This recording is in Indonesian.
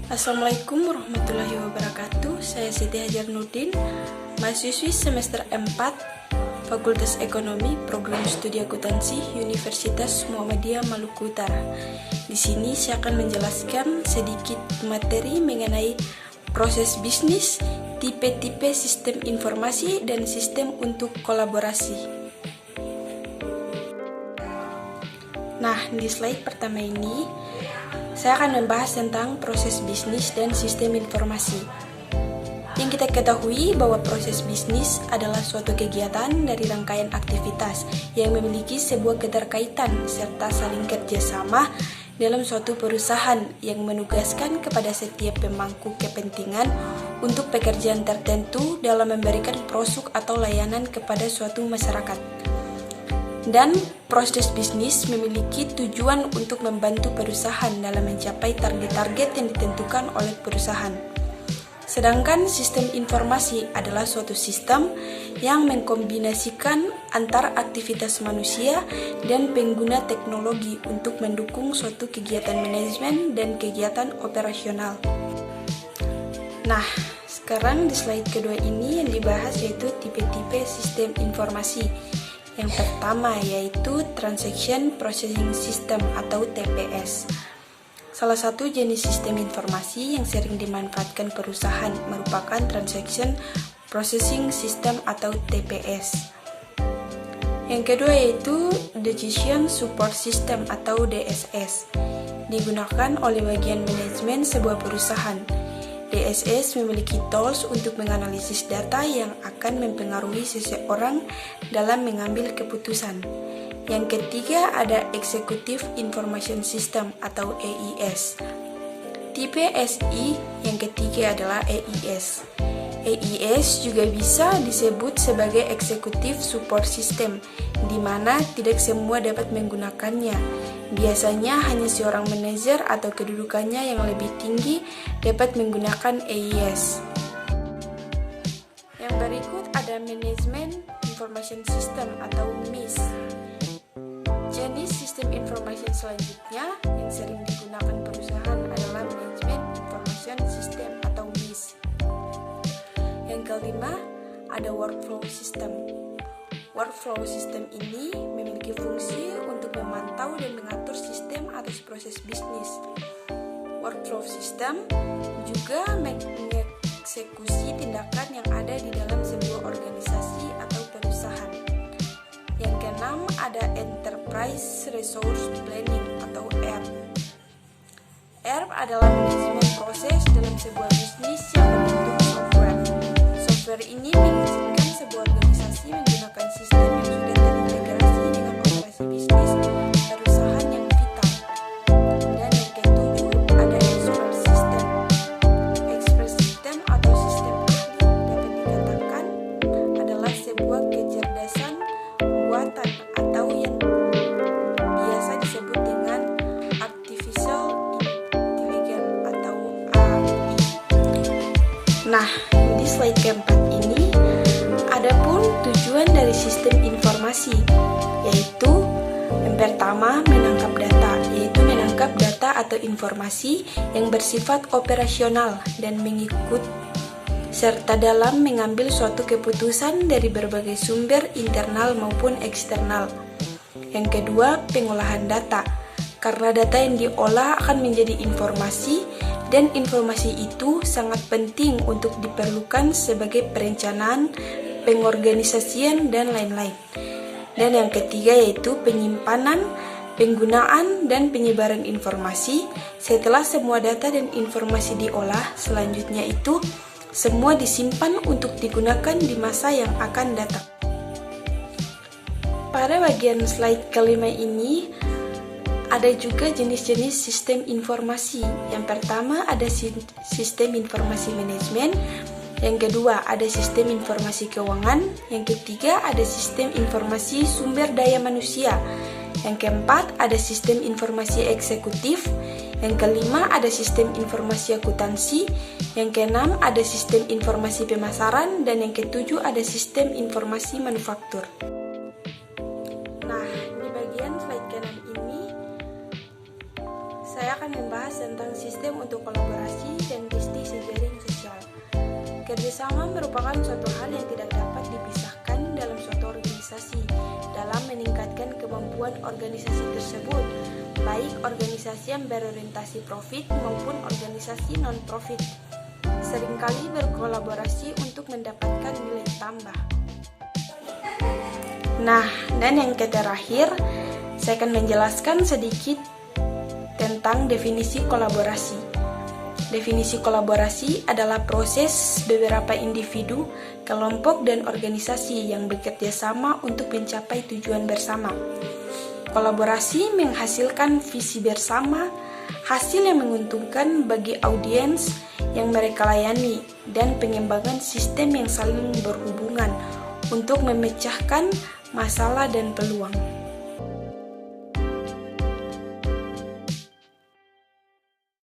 Assalamualaikum warahmatullahi wabarakatuh. Saya Siti Hajar Nurdin, mahasiswi semester 4 Fakultas Ekonomi Program Studi Akuntansi Universitas Muhammadiyah Maluku Utara. Di sini saya akan menjelaskan sedikit materi mengenai proses bisnis, tipe-tipe sistem informasi, dan sistem untuk kolaborasi. Nah, di slide pertama ini, saya akan membahas tentang proses bisnis dan sistem informasi. Yang kita ketahui bahwa proses bisnis adalah suatu kegiatan dari rangkaian aktivitas yang memiliki sebuah keterkaitan serta saling kerjasama dalam suatu perusahaan yang menugaskan kepada setiap pemangku kepentingan untuk pekerjaan tertentu dalam memberikan produk atau layanan kepada suatu masyarakat. Dan proses bisnis memiliki tujuan untuk membantu perusahaan dalam mencapai target-target yang ditentukan oleh perusahaan. Sedangkan sistem informasi adalah suatu sistem yang mengkombinasikan antara aktivitas manusia dan pengguna teknologi untuk mendukung suatu kegiatan manajemen dan kegiatan operasional. Nah, sekarang di slide kedua ini yang dibahas yaitu tipe-tipe sistem informasi. Yang pertama yaitu Transaction Processing System atau TPS. Salah satu jenis sistem informasi yang sering dimanfaatkan perusahaan merupakan Transaction Processing System atau TPS. Yang kedua yaitu Decision Support System atau DSS. Digunakan oleh bagian manajemen sebuah perusahaan. DSS memiliki tools untuk menganalisis data yang akan mempengaruhi seseorang dalam mengambil keputusan. Yang ketiga ada Executive Information System atau EIS. Tipe SI yang ketiga adalah EIS. EIS juga bisa disebut sebagai Executive Support System, di mana tidak semua dapat menggunakannya. Biasanya hanya seorang manajer atau kedudukannya yang lebih tinggi dapat menggunakan EIS. Yang berikut ada Management Information System atau MIS. Jenis sistem informasi selanjutnya yang sering digunakan perusahaan adalah Management Information System atau MIS. Yang kelima ada Workflow System. Workflow System ini memiliki fungsi untuk memantau dan mengatur sistem atas proses bisnis. Workflow System juga mengeksekusi tindakan yang ada di dalam sebuah organisasi atau perusahaan. Yang keenam ada Enterprise Resource Planning atau ERP. ERP adalah manajemen proses dalam sebuah bisnis yang berbentuk software. Software ini mengizinkan sebuah organisasi menggunakan sistem yang sudah terintegrasi dengan operasi bisnis perusahaan yang vital. Dan yang ketujuh ada Expert System. Expert System atau sistem ahli dapat dikatakan adalah sebuah kecerdasan buatan atau yang biasa disebut dengan Artificial Intelligence atau AI. Nah, di slide keempat ini adapun tujuan dari sistem informasi, yaitu yang pertama menangkap data, yaitu menangkap data atau informasi yang bersifat operasional dan mengikut serta dalam mengambil suatu keputusan dari berbagai sumber internal maupun eksternal. Yang kedua, pengolahan data. Karena data yang diolah akan menjadi informasi dan informasi itu sangat penting untuk diperlukan sebagai perencanaan, pengorganisasian, dan lain-lain. Dan yang ketiga yaitu penyimpanan, penggunaan, dan penyebaran informasi. Setelah semua data dan informasi diolah, selanjutnya itu semua disimpan untuk digunakan di masa yang akan datang. Pada bagian slide kelima ini, ada juga jenis-jenis sistem informasi. Yang pertama ada sistem informasi manajemen. Yang kedua ada sistem informasi keuangan. Yang ketiga ada sistem informasi sumber daya manusia. Yang keempat ada sistem informasi eksekutif. Yang kelima ada sistem informasi akuntansi. Yang keenam ada sistem informasi pemasaran. Dan yang ketujuh ada sistem informasi manufaktur. Nah, di bagian slide kanan ini saya akan membahas tentang sistem untuk kolaborasi dan bisnis jejaring sosial. Kerjasama merupakan suatu hal yang tidak dapat dipisahkan dalam suatu organisasi dalam meningkatkan kemampuan organisasi tersebut, baik organisasi yang berorientasi profit maupun organisasi non-profit. Seringkali berkolaborasi untuk mendapatkan nilai tambah. Nah, dan yang terakhir, saya akan menjelaskan sedikit tentang definisi kolaborasi. Definisi kolaborasi adalah proses beberapa individu, kelompok, dan organisasi yang bekerja sama untuk mencapai tujuan bersama. Kolaborasi menghasilkan visi bersama, hasil yang menguntungkan bagi audiens yang mereka layani, dan pengembangan sistem yang saling berhubungan untuk memecahkan masalah dan peluang.